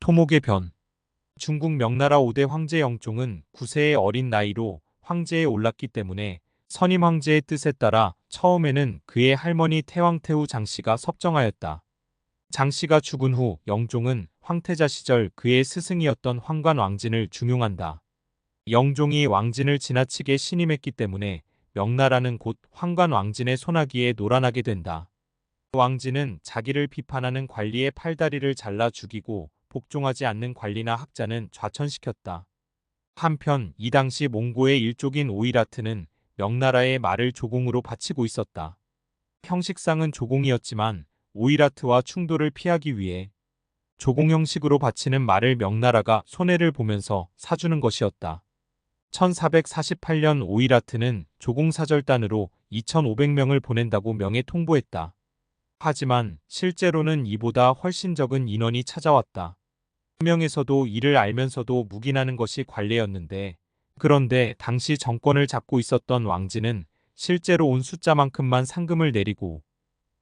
토목의 변. 중국 명나라 5대 황제 영종은 9세의 어린 나이로 황제에 올랐기 때문에 선임 황제의 뜻에 따라 처음에는 그의 할머니 태왕태후 장씨가 섭정하였다. 장씨가 죽은 후 영종은 황태자 시절 그의 스승이었던 황관 왕진을 중용한다. 영종이 왕진을 지나치게 신임했기 때문에 명나라는 곧 황관 왕진의 손아귀에 노란하게 된다. 왕진은 자기를 비판하는 관리의 팔다리를 잘라 죽이고 복종하지 않는 관리나 학자는 좌천시켰다. 한편 이 당시 몽고의 일족인 오이라트는 명나라의 말을 조공으로 바치고 있었다. 형식상은 조공이었지만 오이라트와 충돌을 피하기 위해 조공 형식으로 바치는 말을 명나라가 손해를 보면서 사주는 것이었다. 1448년 오이라트는 조공사절단으로 2500명을 보낸다고 명예 통보했다. 하지만 실제로는 이보다 훨씬 적은 인원이 찾아왔다. 명에서도 이를 알면서도 묵인하는 것이 관례였는데, 그런데 당시 정권을 잡고 있었던 왕진은 실제로 온 숫자만큼만 상금을 내리고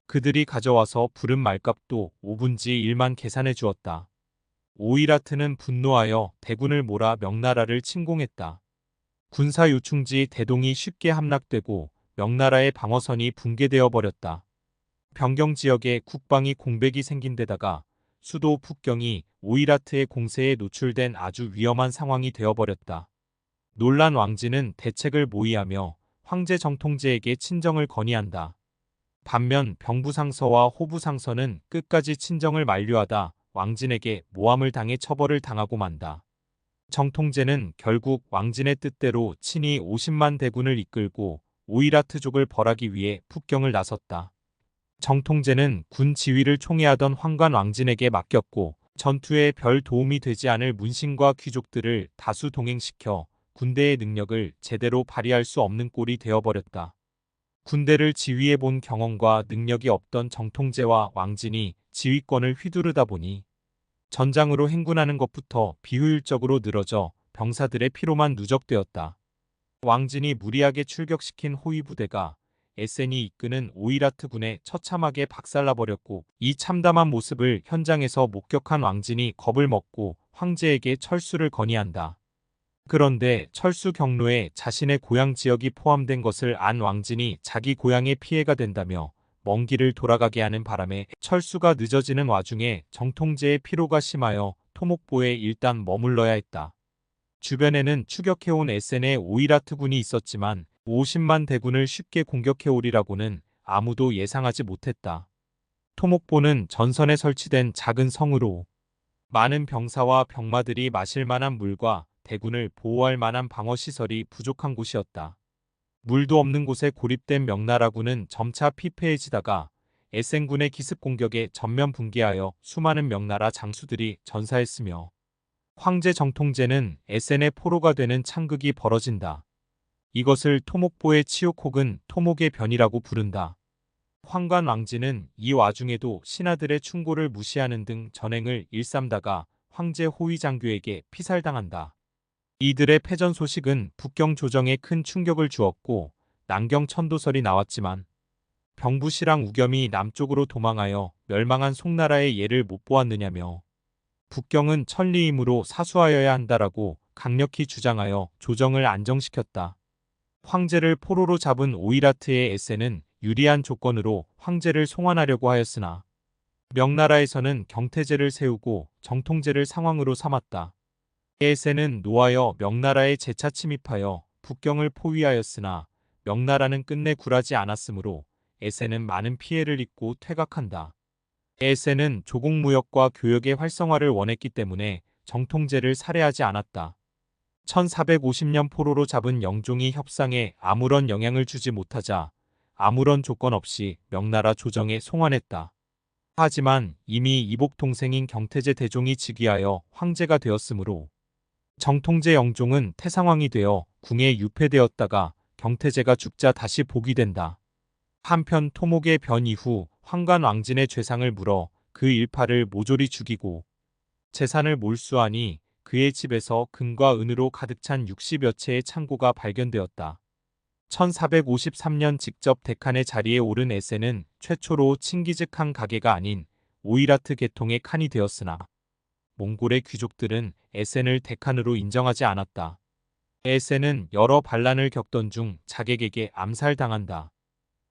그들이 가져와서 부른 말값도 5분지 1만 계산해 주었다. 오이라트는 분노하여 대군을 몰아 명나라를 침공했다. 군사 요충지 대동이 쉽게 함락되고 명나라의 방어선이 붕괴되어 버렸다. 변경 지역에 국방이 공백이 생긴 데다가 수도 북경이 오이라트의 공세에 노출된 아주 위험한 상황이 되어버렸다. 놀란 왕진은 대책을 모의하며 황제 정통제에게 친정을 건의한다. 반면 병부상서와 호부상서는 끝까지 친정을 만류하다 왕진에게 모함을 당해 처벌을 당하고 만다. 정통제는 결국 왕진의 뜻대로 친히 50만 대군을 이끌고 오이라트족을 벌하기 위해 북경을 나섰다. 정통제는 군 지휘를 총애하던 황관 왕진에게 맡겼고 전투에 별 도움이 되지 않을 문신과 귀족들을 다수 동행시켜 군대의 능력을 제대로 발휘할 수 없는 꼴이 되어버렸다. 군대를 지휘해본 경험과 능력이 없던 정통제와 왕진이 지휘권을 휘두르다 보니 전장으로 행군하는 것부터 비효율적으로 늘어져 병사들의 피로만 누적되었다. 왕진이 무리하게 출격시킨 호위 부대가 에센이 이끄는 오이라트 군에 처참하게 박살나버렸고, 이 참담한 모습을 현장에서 목격한 왕진이 겁을 먹고 황제에게 철수를 건의한다. 그런데 철수 경로에 자신의 고향 지역이 포함된 것을 안 왕진이 자기 고향에 피해가 된다며 먼 길을 돌아가게 하는 바람에 철수가 늦어지는 와중에 정통제의 피로가 심하여 토목보에 일단 머물러야 했다. 주변에는 추격해온 에센의 오이라트 군이 있었지만 50만 대군을 쉽게 공격해오리라고는 아무도 예상하지 못했다. 토목보는 전선에 설치된 작은 성으로 많은 병사와 병마들이 마실 만한 물과 대군을 보호할 만한 방어시설이 부족한 곳이었다. 물도 없는 곳에 고립된 명나라군은 점차 피폐해지다가 에센군의 기습 공격에 전면 붕괴하여 수많은 명나라 장수들이 전사했으며, 황제 정통제는 에센의 포로가 되는 창극이 벌어진다. 이것을 토목보의 치욕 혹은 토목의 변이라고 부른다. 황관 왕진은 이 와중에도 신하들의 충고를 무시하는 등 전행을 일삼다가 황제 호위 장교에게 피살당한다. 이들의 패전 소식은 북경 조정에 큰 충격을 주었고 난경 천도설이 나왔지만 병부시랑 우겸이 남쪽으로 도망하여 멸망한 송나라의 예를 못 보았느냐며 북경은 천리이므로 사수하여야 한다라고 강력히 주장하여 조정을 안정시켰다. 황제를 포로로 잡은 오이라트의 에센은 유리한 조건으로 황제를 송환하려고 하였으나 명나라에서는 경태제를 세우고 정통제를 상황으로 삼았다. 에센은 노하여 명나라에 재차 침입하여 북경을 포위하였으나 명나라는 끝내 굴하지 않았으므로 에센은 많은 피해를 입고 퇴각한다. 에센은 조공무역과 교역의 활성화를 원했기 때문에 정통제를 살해하지 않았다. 1450년 포로로 잡은 영종이 협상에 아무런 영향을 주지 못하자 아무런 조건 없이 명나라 조정에 송환했다. 하지만 이미 이복 동생인 경태제 대종이 즉위하여 황제가 되었으므로 정통제 영종은 태상왕이 되어 궁에 유폐되었다가 경태제가 죽자 다시 복이 된다. 한편 토목의 변 이후 황관 왕진의 죄상을 물어 그 일파를 모조리 죽이고 재산을 몰수하니 그의 집에서 금과 은으로 가득 찬 60여 채의 창고가 발견되었다. 1453년 직접 데칸의 자리에 오른 에센은 최초로 칭기즈칸 가게가 아닌 오이라트 계통의 칸이 되었으나 몽골의 귀족들은 에센을 대칸으로 인정하지 않았다. 에센은 여러 반란을 겪던 중 자객에게 암살당한다.